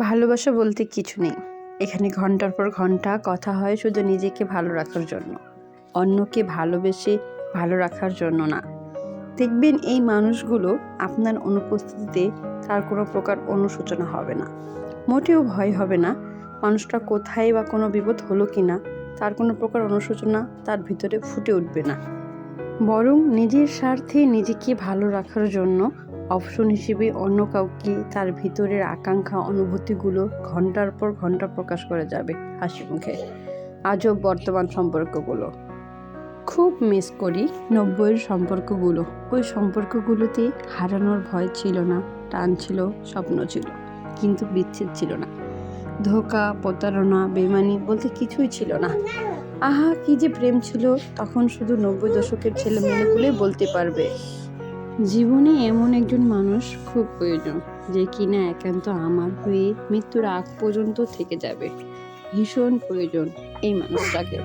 ভালোবাসা বলতে কিছু নেই। এখানে ঘন্টার পর ঘন্টা কথা হয় শুধু নিজেকে ভালো রাখার জন্য, অন্যকে ভালোবেসে ভালো রাখার জন্য না। দেখবেন এই মানুষগুলো আপনার অনুপস্থিতিতে তার কোনো প্রকার অনুশোচনা হবে না, মোটেও ভয় হবে না। মানুষটা কোথায় বা কোনো বিপদ হলো কিনা তার কোনো প্রকার অনুশোচনা তার ভিতরে ফুটে উঠবে না, বরং নিজের স্বার্থে নিজেকে ভালো রাখার জন্য অপশন হিসেবে অন্য কাউকে তার ভিতরের আকাঙ্ক্ষা অনুভূতিগুলো ঘন্টার পর ঘন্টা প্রকাশ করে যাবে হাসি মুখে। আজব বর্তমান সম্পর্কগুলো খুব মিস করি। 90-এর সম্পর্কগুলো, ওই সম্পর্কগুলোতে হারানোর ভয় ছিল না, টান ছিল, স্বপ্ন ছিল, কিন্তু বিচ্ছেদ ছিল না। ধোঁকা, প্রতারণা, বেমানি বলতে কিছুই ছিল না। আহা, কি যে প্রেম ছিল তখন, শুধু 90 দশকের ছেলেমেয়েগুলোই বলতে পারবে। জীবনে এমন একজন মানুষ খুব প্রয়োজন, যে কিনা একান্ত আমার হয়ে মৃত্যুর আগ পর্যন্ত থেকে যাবে। ভীষণ প্রয়োজন এই মানুষটাকে।